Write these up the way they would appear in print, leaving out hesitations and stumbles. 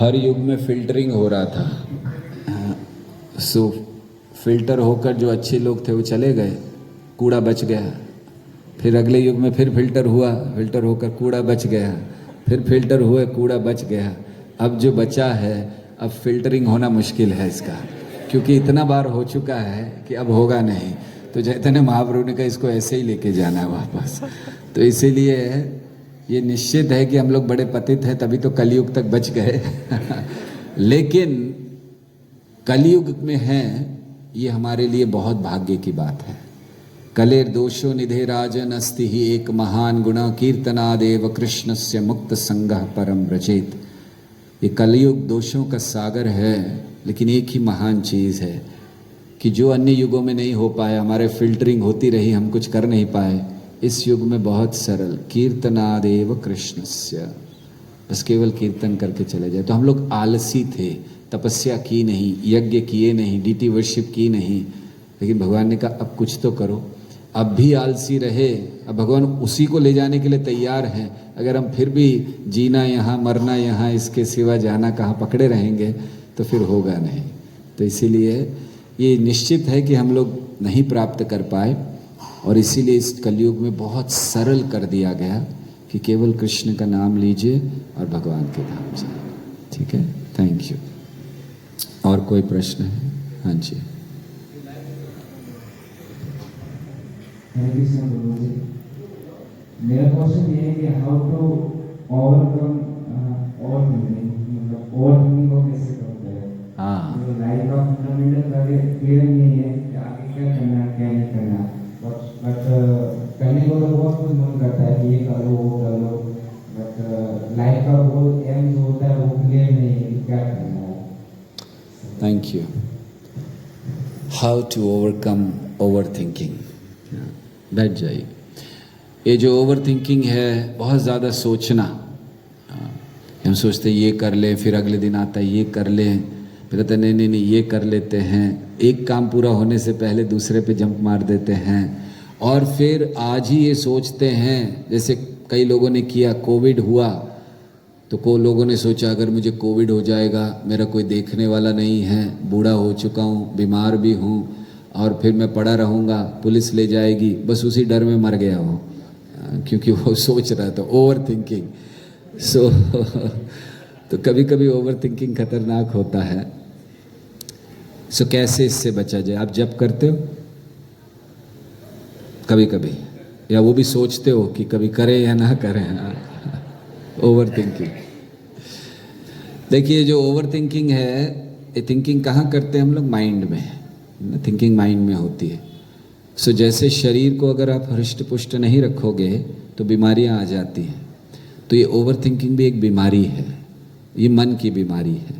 हर युग में फिल्टरिंग हो रहा था। सो फिल्टर होकर जो अच्छे लोग थे वो चले गए, कूड़ा बच गया। फिर अगले युग में फिर फिल्टर हुआ, फिल्टर होकर कूड़ा बच गया, फिर फिल्टर हुए, कूड़ा बच गया। अब जो बचा है, अब फिल्टरिंग होना मुश्किल है इसका, क्योंकि इतना बार हो चुका है कि अब होगा नहीं। तो चैतन्य महाप्रभु ने कहा इसको ऐसे ही लेके जाना है वापस। तो इसीलिए ये निश्चित है कि हम लोग बड़े पतित हैं, तभी तो कलयुग तक बच गए। लेकिन कलयुग में हैं, ये हमारे लिए बहुत भाग्य की बात है। कलेर दोषो निधे राजन अस्ति ही एक महान गुण कीर्तनादेव कृष्णस्य मुक्त संगः परम व्रजेत। ये कलयुग दोषों का सागर है, लेकिन एक ही महान चीज़ है कि जो अन्य युगों में नहीं हो पाया, हमारे फिल्टरिंग होती रही, हम कुछ कर नहीं पाए, इस युग में बहुत सरल कीर्तनादेव कृष्णस्य, बस केवल कीर्तन करके चले जाए। तो हम लोग आलसी थे, तपस्या की नहीं, यज्ञ किए नहीं, डीटी वर्शिप की नहीं, लेकिन भगवान ने कहा अब कुछ तो करो। अब भी आलसी रहे, अब भगवान उसी को ले जाने के लिए तैयार हैं। अगर हम फिर भी जीना यहाँ मरना यहाँ, इसके सिवा जाना कहाँ पकड़े रहेंगे, तो फिर होगा नहीं। तो इसीलिए ये निश्चित है कि हम लोग नहीं प्राप्त कर पाए, और इसीलिए इस कलयुग में बहुत सरल कर दिया गया कि केवल कृष्ण का नाम लीजिए और भगवान के धाम जाइए। ठीक है, थैंक यू। और कोई प्रश्न है? हाँ जी। मेरा क्वेश्चन ये है कि हाउ टू ओवरकम ओवरथिंकिंग, मतलब ओवरथिंकिंग को कैसे कम करें। हाँ, लाइफ का फंडामेंटल आगे क्लियर नहीं है कि आगे क्या करना क्या नहीं करना, बट करने को तो बहुत कुछ मन करता है कि ये कर लो वो कर लो, बट लाइफ का वो एम जो होता है वो क्लियर नहीं है कि क्या करना है। Thank you. How to overcome over thinking. बैठ जाइए। ये जो ओवर थिंकिंग है, बहुत ज़्यादा सोचना, हम सोचते ये कर लें, फिर अगले दिन आता है ये कर लें, फिर कहते नहीं नहीं नहीं ये कर लेते हैं, एक काम पूरा होने से पहले दूसरे पे जंप मार देते हैं, और फिर आज ही ये सोचते हैं, जैसे कई लोगों ने किया, कोविड हुआ तो को लोगों ने सोचा अगर मुझे कोविड हो जाएगा, मेरा कोई देखने वाला नहीं है, बूढ़ा हो चुका हूँ, बीमार भी हूँ, और फिर मैं पड़ा रहूँगा, पुलिस ले जाएगी, बस उसी डर में मर गया हो, क्योंकि वो सोच रहा था ओवर थिंकिंग। सो तो कभी कभी ओवर थिंकिंग खतरनाक होता है। सो कैसे इससे बचा जाए? आप जप करते हो कभी कभी, या वो भी सोचते हो कि कभी करें या ना करें? Over thinking. देखिए, जो ओवर थिंकिंग है, ये थिंकिंग कहाँ करते हैं हम लोग? माइंड में। थिंकिंग माइंड में होती है। सो जैसे शरीर को अगर आप हृष्ट पुष्ट नहीं रखोगे तो बीमारियां आ जाती हैं। तो ये ओवर थिंकिंग भी एक बीमारी है, ये मन की बीमारी है।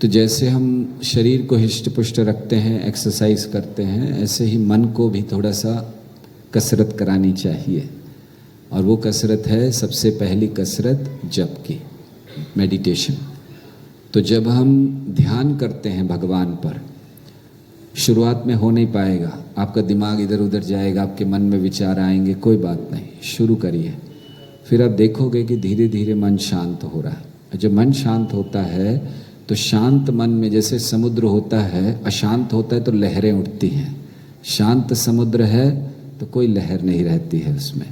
तो जैसे हम शरीर को हृष्ट पुष्ट रखते हैं, एक्सरसाइज करते हैं, ऐसे ही मन को भी थोड़ा सा कसरत करानी चाहिए। और वो कसरत है, सबसे पहली कसरत जप की, मेडिटेशन। तो जब हम ध्यान करते हैं भगवान पर, शुरुआत में हो नहीं पाएगा, आपका दिमाग इधर उधर जाएगा, आपके मन में विचार आएंगे, कोई बात नहीं, शुरू करिए। फिर आप देखोगे कि धीरे धीरे मन शांत हो रहा है। जब मन शांत होता है तो शांत मन में, जैसे समुद्र होता है, अशांत होता है तो लहरें उठती हैं। शांत समुद्र है तो कोई लहर नहीं रहती है उसमें,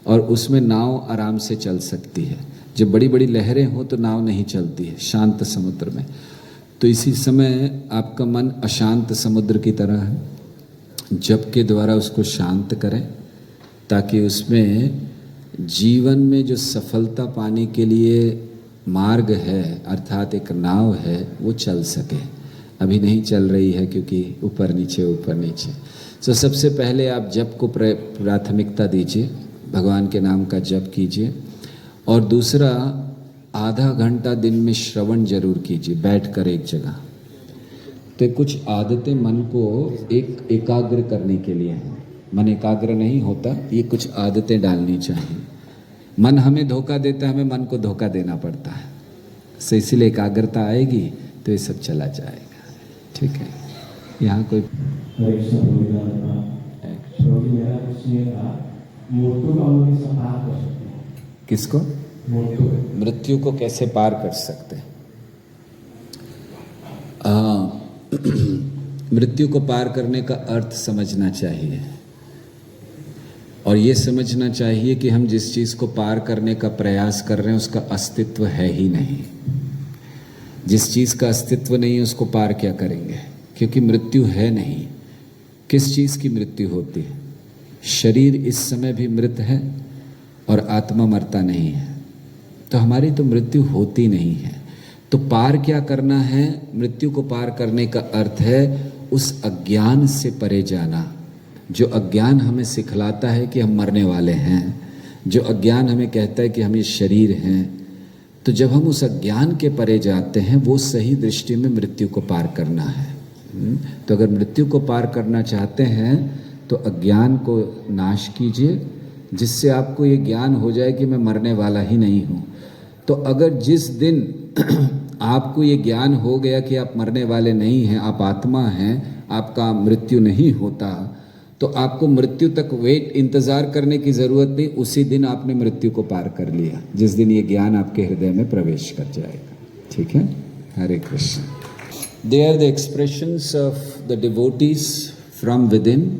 और उसमें नाव आराम से चल सकती है। जब बड़ी बड़ी लहरें हो तो नाव नहीं चलती है शांत समुद्र में। तो इसी समय आपका मन अशांत समुद्र की तरह है, जप के द्वारा उसको शांत करें, ताकि उसमें जीवन में जो सफलता पाने के लिए मार्ग है, अर्थात एक नाव है, वो चल सके। अभी नहीं चल रही है क्योंकि ऊपर नीचे ऊपर नीचे। तो सबसे पहले आप जप को प्राथमिकता दीजिए, भगवान के नाम का जप कीजिए। और दूसरा, आधा घंटा दिन में श्रवण जरूर कीजिए, बैठकर एक जगह। तो कुछ आदतें मन को एकाग्र करने के लिए हैं। मन एकाग्र नहीं होता, ये कुछ आदतें डालनी चाहिए। मन हमें धोखा देता है, हमें मन को धोखा देना पड़ता है। सो इसीलिए एकाग्रता आएगी तो ये सब चला जाएगा। ठीक है, यहाँ कोई किसको? मृत्यु को कैसे पार कर सकते हैं? मृत्यु को पार करने का अर्थ समझना चाहिए, और ये समझना चाहिए कि हम जिस चीज़ को पार करने का प्रयास कर रहे हैं उसका अस्तित्व है ही नहीं। जिस चीज़ का अस्तित्व नहीं है उसको पार क्या करेंगे, क्योंकि मृत्यु है नहीं। किस चीज़ की मृत्यु होती है? शरीर इस समय भी मृत है और आत्मा मरता नहीं है, तो हमारी तो मृत्यु होती नहीं है। तो पार क्या करना है? मृत्यु को पार करने का अर्थ है उस अज्ञान से परे जाना, जो अज्ञान हमें सिखलाता है कि हम मरने वाले हैं, जो अज्ञान हमें कहता है कि हम ये शरीर हैं। तो जब हम उस अज्ञान के परे जाते हैं, वो सही दृष्टि में मृत्यु को पार करना है। तो अगर मृत्यु को पार करना चाहते हैं तो अज्ञान को नाश कीजिए, जिससे आपको ये ज्ञान हो जाए कि मैं मरने वाला ही नहीं हूँ। तो अगर जिस दिन आपको ये ज्ञान हो गया कि आप मरने वाले नहीं हैं, आप आत्मा हैं, आपका मृत्यु नहीं होता, तो आपको मृत्यु तक इंतज़ार करने की ज़रूरत नहीं। उसी दिन आपने मृत्यु को पार कर लिया, जिस दिन ये ज्ञान आपके हृदय में प्रवेश कर जाएगा। ठीक है? Hare Krishna. They are the expressions of the devotees from within,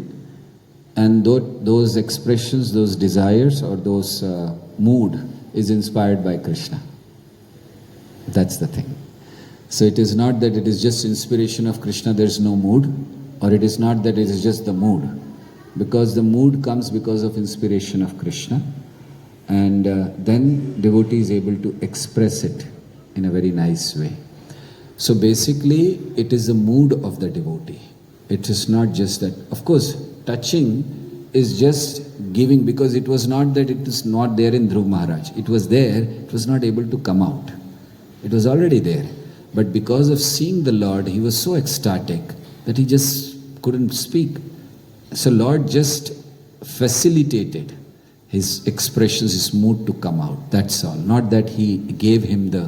and those expressions, those desires or those mood is inspired by Krishna. That's the thing. So it is not that it is just inspiration of Krishna, there is no mood, or it is not that it is just the mood, because the mood comes because of inspiration of Krishna, and then devotee is able to express it in a very nice way. So basically it is the mood of the devotee. It is not just that. Of course, touching is just giving, because it was not that it is not there in Dhruv Maharaj. It was there, it was not able to come out. It was already there. But because of seeing the Lord, he was so ecstatic that he just couldn't speak. So Lord just facilitated his expressions, his mood to come out. That's all. Not that he gave him the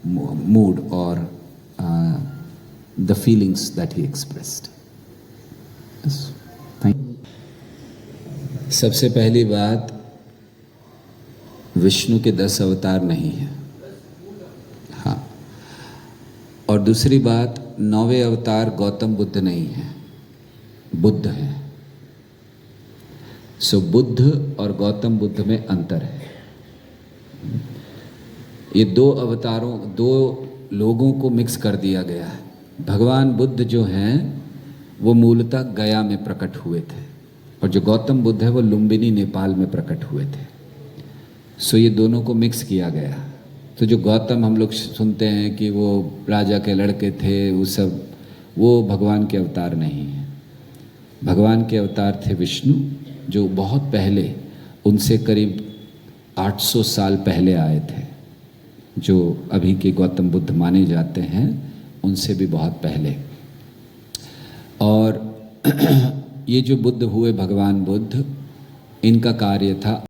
mood or the feelings that he expressed. Yes. सबसे पहली बात, विष्णु के 10 अवतार नहीं है। हाँ, और दूसरी बात, 9वें अवतार गौतम बुद्ध नहीं है, बुद्ध है। सो बुद्ध और गौतम बुद्ध में अंतर है। ये 2 अवतारों, 2 लोगों को मिक्स कर दिया गया है। भगवान बुद्ध जो हैं वो मूलतः गया में प्रकट हुए थे, और जो गौतम बुद्ध है वो लुम्बिनी नेपाल में प्रकट हुए थे। सो ये दोनों को मिक्स किया गया। तो जो गौतम हम लोग सुनते हैं कि वो राजा के लड़के थे, वो सब, वो भगवान के अवतार नहीं है। भगवान के अवतार थे विष्णु, जो बहुत पहले, उनसे करीब 800 साल पहले आए थे। जो अभी के गौतम बुद्ध माने जाते हैं उनसे भी बहुत पहले। और ये जो बुद्ध हुए, भगवान बुद्ध, इनका कार्य था